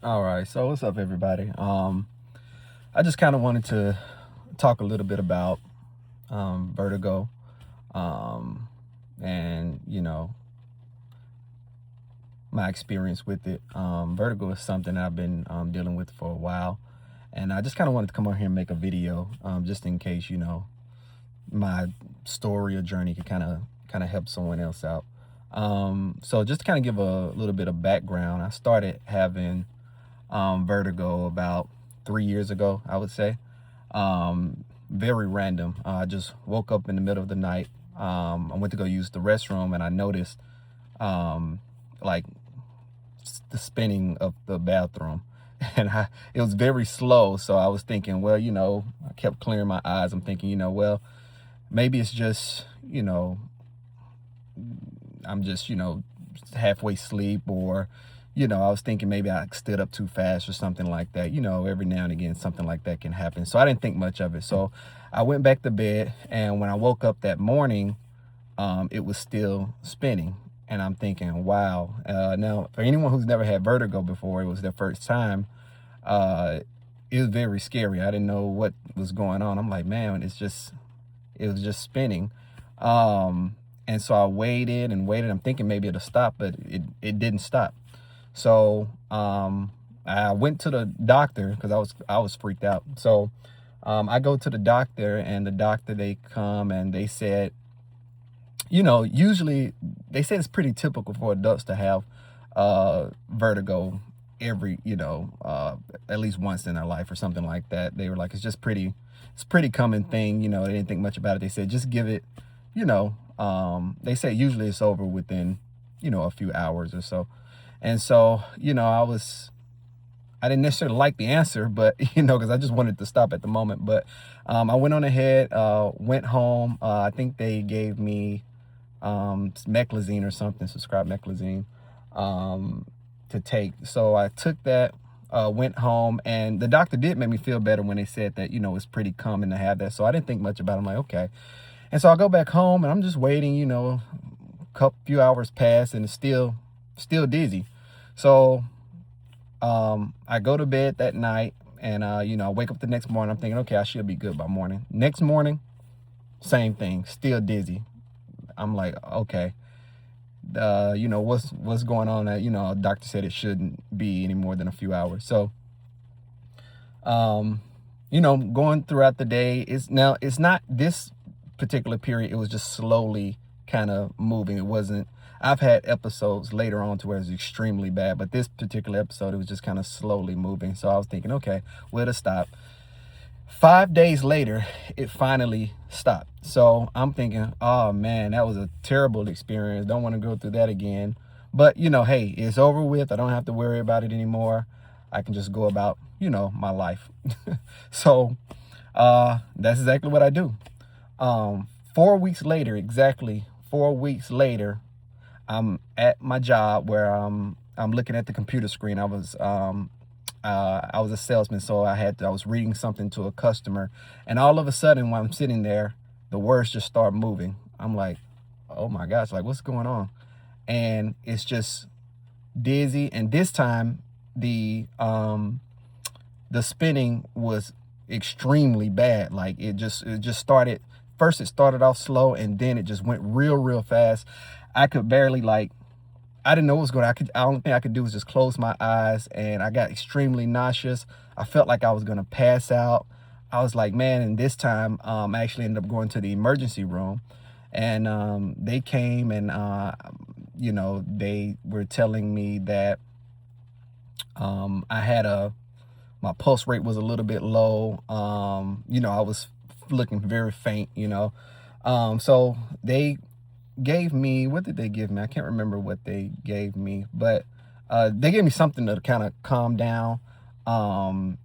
All right, so what's up, everybody? I just kind of wanted to talk a little bit about vertigo, um, and my experience with it. Vertigo is something I've been dealing with for a while, and I just kind of wanted to come on here and make a video, just in case my story or journey could kind of help someone else out. So just to kind of give a little bit of background, I started having vertigo about 3 years ago, I would say. Very random. I just woke up in the middle of the night. I went to go use the restroom, and I noticed like the spinning of the bathroom. And it was very slow. So I was thinking, well, I kept clearing my eyes. I'm thinking, well, maybe it's just, I'm just, halfway asleep, or, I was thinking maybe I stood up too fast or something like that. Every now and again, something like that can happen. So I didn't think much of it. So I went back to bed, and when I woke up that morning, it was still spinning. And I'm thinking, wow. Now, for anyone who's never had vertigo before, it was their first time. It was very scary. I didn't know what was going on. I'm like, man, it was just spinning. And so I waited and waited. I'm thinking maybe it'll stop, but it didn't stop. So I went to the doctor because I was freaked out. So I go to the doctor, and the doctor, they come and they said, usually they say it's pretty typical for adults to have vertigo every, at least once in their life or something like that. They were like, it's pretty common thing. They didn't think much about it. They said, just give it, they say usually it's over within, a few hours or so. And so, I didn't necessarily like the answer, but, because I just wanted to stop at the moment. But I went on ahead, went home. I think they gave me meclizine or something, prescribed meclizine to take. So I took that, went home, and the doctor did make me feel better when they said that, it's pretty common to have that. So I didn't think much about it. I'm like, okay. And so I go back home, and I'm just waiting, a few hours pass, and it's still dizzy. So I go to bed that night, and I wake up the next morning. I'm thinking, okay, I should be good by morning. Next morning, same thing, still dizzy. I'm like, okay, what's going on? Doctor said it shouldn't be any more than a few hours. So, going throughout the day, it's not this particular period. It was just slowly kind of moving. It wasn't, I've had episodes later on to where it's extremely bad, but this particular episode, it was just kind of slowly moving. So I was thinking, okay, where to stop? 5 days later, it finally stopped. So I'm thinking, oh man, that was a terrible experience. Don't want to go through that again. But hey, it's over with. I don't have to worry about it anymore. I can just go about, my life. So that's exactly what I do. 4 weeks later, exactly 4 weeks later, I'm at my job where I'm looking at the computer screen. I was a salesman, so I was reading something to a customer, and all of a sudden, when I'm sitting there, the words just start moving. I'm like, oh my gosh, like what's going on? And it's just dizzy. And this time, the spinning was extremely bad. Like it just started. First, it started off slow, and then it just went real fast. I could barely, I didn't know what was going on. The only thing I could do was just close my eyes, and I got extremely nauseous. I felt like I was going to pass out. I was like, man, and this time I actually ended up going to the emergency room, and they came, and, they were telling me that I had my pulse rate was a little bit low. I was looking very faint, so they gave me, what did they give me? I can't remember what they gave me, but they gave me something to kind of calm down.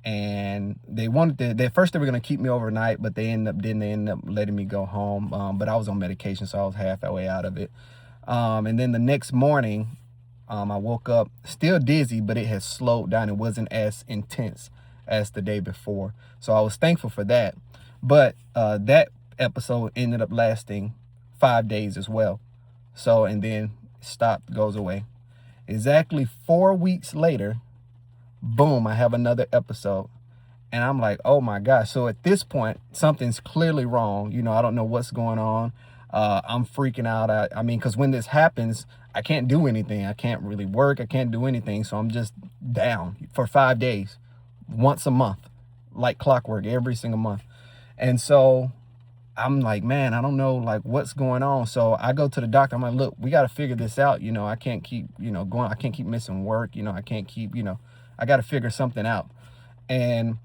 And they wanted to, first they were going to keep me overnight, but they ended up letting me go home. But I was on medication, so I was halfway out of it. And then the next morning, I woke up still dizzy, but it had slowed down. It wasn't as intense as the day before. So I was thankful for that. But that episode ended up lasting 5 days as well. So, and then stopped, goes away. Exactly 4 weeks later, boom, I have another episode. And I'm like, oh my gosh. So at this point, something's clearly wrong. You know, I don't know what's going on. I'm freaking out. I mean, because when this happens, I can't do anything. I can't really work. I can't do anything. So I'm just down for 5 days, once a month, like clockwork, every single month. And so I'm like, man, I don't know, like, what's going on. So I go to the doctor. I'm like, look, we got to figure this out. You know, I can't keep, going. I can't keep missing work. You know, I can't keep, I got to figure something out. And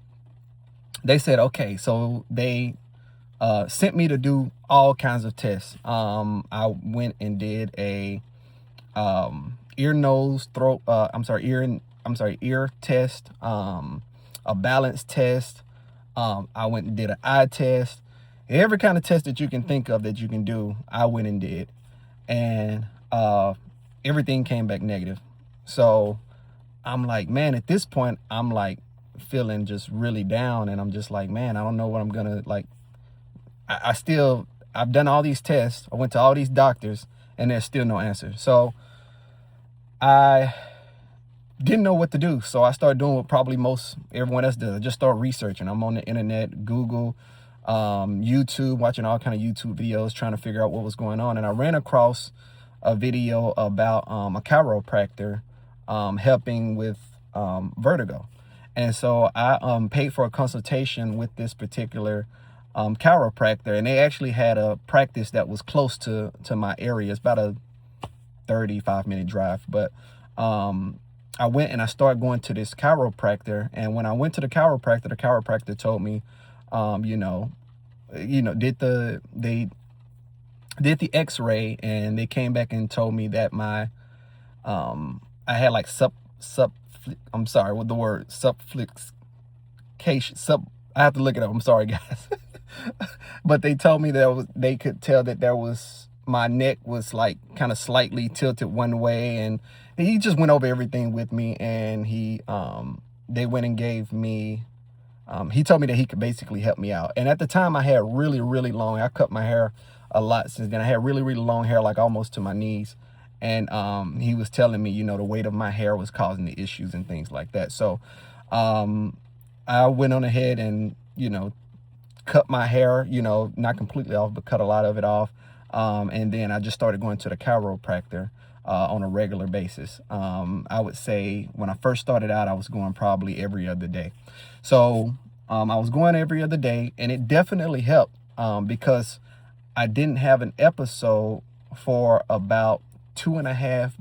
they said, okay. So they sent me to do all kinds of tests. I went and did a ear, nose, throat, ear test, a balance test. I went and did an eye test. Every kind of test that you can think of that you can do, I went and did. And everything came back negative. So I'm like, man, at this point, I'm like feeling just really down. And I'm just like, man, I don't know what I'm gonna, like, I've done all these tests. I went to all these doctors and there's still no answer. So I didn't know what to do. So I started doing what probably most everyone else does. I just start researching. I'm on the internet, Google, YouTube, watching all kind of YouTube videos, trying to figure out what was going on. And I ran across a video about a chiropractor helping with vertigo. And so I paid for a consultation with this particular chiropractor, and they actually had a practice that was close to my area. It's about a 35-minute drive, but I went and I started going to this chiropractor. And when I went to the chiropractor told me, they did the x-ray, and they came back and told me that my I had like I have to look it up. I'm sorry, guys. But they told me that they could tell that my neck was like kind of slightly tilted one way, and he just went over everything with me. And they went and gave me, he told me that he could basically help me out. And at the time I had really, really long, I cut my hair a lot since then. I had really, really long hair, like almost to my knees. And he was telling me, the weight of my hair was causing the issues and things like that. So I went on ahead and, cut my hair, not completely off, but cut a lot of it off. And then I just started going to the chiropractor on a regular basis. I would say when I first started out, I was going probably every other day. So I was going every other day, and it definitely helped because I didn't have an episode for about 2.5,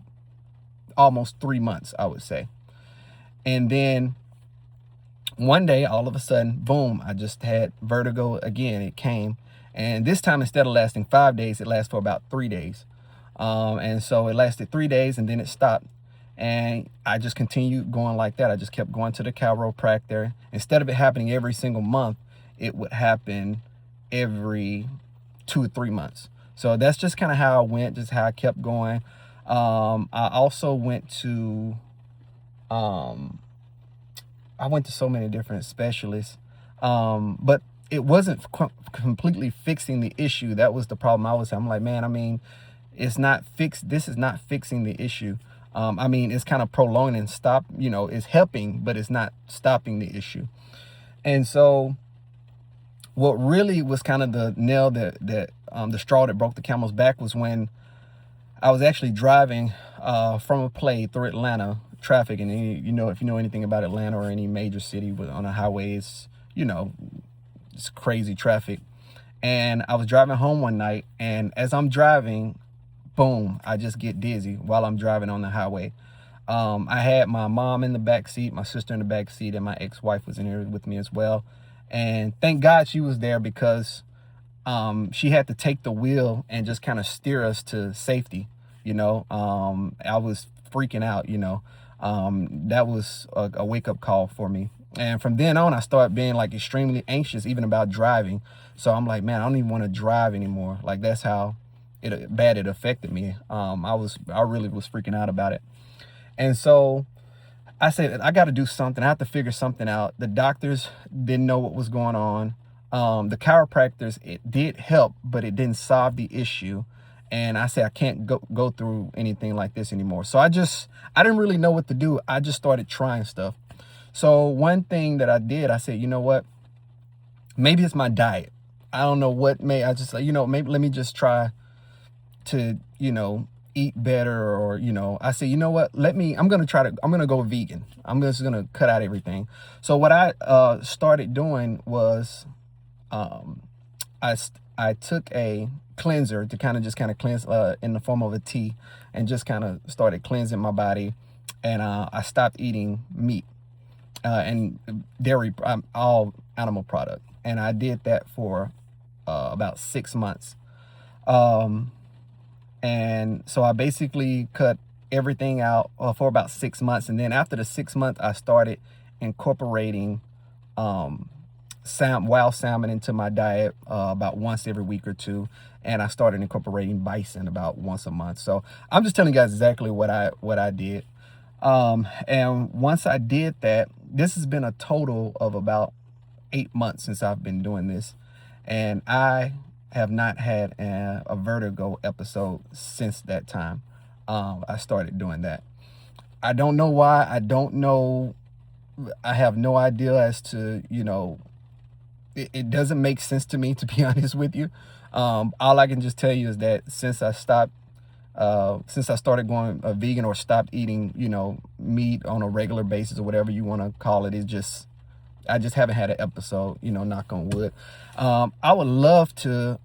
almost 3 months, I would say. And then one day, all of a sudden, boom, I just had vertigo again. It came. And this time, instead of lasting 5 days, it lasted for about 3 days. And so it lasted 3 days, and then it stopped. And I just continued going like that. I just kept going to the chiropractor. Instead of it happening every single month, it would happen every 2 or 3 months. So that's just kind of how I went, just how I kept going. I also went to, so many different specialists, but it wasn't completely fixing the issue. That was the problem. I'm like, man, I mean, it's not fixed. This is not fixing the issue. I mean, it's kind of prolonging and it's helping, but it's not stopping the issue. And so what really was kind of the nail the straw that broke the camel's back was when I was actually driving from a play through Atlanta traffic. And if you know anything about Atlanta or any major city on a highway, it's crazy traffic. And I was driving home one night, and as I'm driving, boom, I just get dizzy while I'm driving on the highway. I had my mom in the back seat, my sister in the back seat, and my ex-wife was in here with me as well. And thank God she was there, because she had to take the wheel and just kind of steer us to safety. I was freaking out. That was a wake-up call for me. And from then on, I started being like extremely anxious, even about driving. So I'm like, man, I don't even want to drive anymore. Like, that's how bad it affected me. I really was freaking out about it. And so I said, I got to do something. I have to figure something out. The doctors didn't know what was going on. The chiropractors, it did help, but it didn't solve the issue. And I said, I can't go through anything like this anymore. So I didn't really know what to do. I just started trying stuff. So one thing that I did, I said, you know what, maybe it's my diet. I don't know what may, I just like, maybe let me just try to, eat better, or, I said, you know what, I'm going to go vegan. I'm just going to cut out everything. So what I started doing was, um, I took a cleanser to kind of cleanse in the form of a tea, and just kind of started cleansing my body. And I stopped eating meat and dairy, all animal product. And I did that for about 6 months. Um, and so I basically cut everything out for about 6 months. And then after the 6 months, I started incorporating um, wild salmon into my diet about once every week or two. And I started incorporating bison about once a month. So I'm just telling you guys exactly what I did. And once I did that, this has been a total of about 8 months since I've been doing this. And I have not had a vertigo episode since that time. I started doing that. I don't know why. I don't know. I have no idea as to, it doesn't make sense to me, to be honest with you. All I can just tell you is that since I started going vegan, or stopped eating, meat on a regular basis, or whatever you want to call it, I just haven't had an episode, knock on wood. I would love to,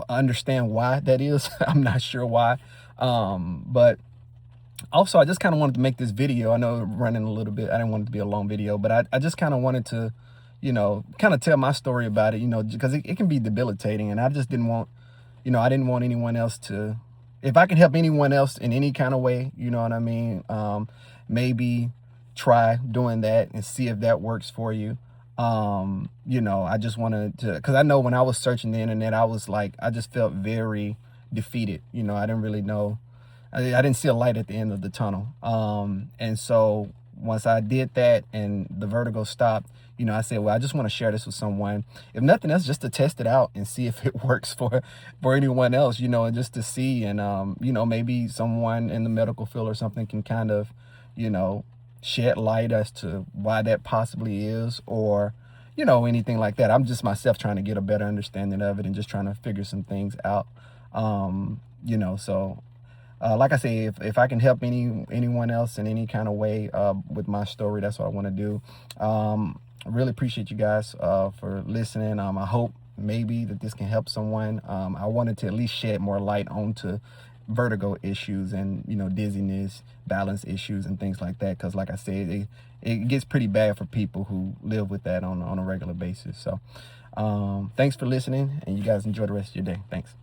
understand why that is. I'm not sure why. But also, I just kind of wanted to make this video. I know I'm running a little bit. I didn't want it to be a long video, but I just kind of wanted to, kind of tell my story about it, because it can be debilitating. And I just didn't want, I didn't want anyone else to, if I can help anyone else in any kind of way, you know what I mean? Maybe try doing that and see if that works for you. I just wanted to, because I know when I was searching the internet, I was like, I just felt very defeated. I didn't really know. I didn't see a light at the end of the tunnel. And so once I did that and the vertigo stopped, I said, well, I just want to share this with someone. If nothing else, just to test it out and see if it works for anyone else, and just to see. And, maybe someone in the medical field or something can kind of, shed light as to why that possibly is, or, anything like that. I'm just myself trying to get a better understanding of it and just trying to figure some things out. So like I say, if I can help anyone else in any kind of way with my story, that's what I want to do. I really appreciate you guys for listening. I hope maybe that this can help someone. I wanted to at least shed more light onto vertigo issues and, dizziness, balance issues, and things like that. Because like I said, it gets pretty bad for people who live with that on a regular basis. So thanks for listening, and you guys enjoy the rest of your day. Thanks.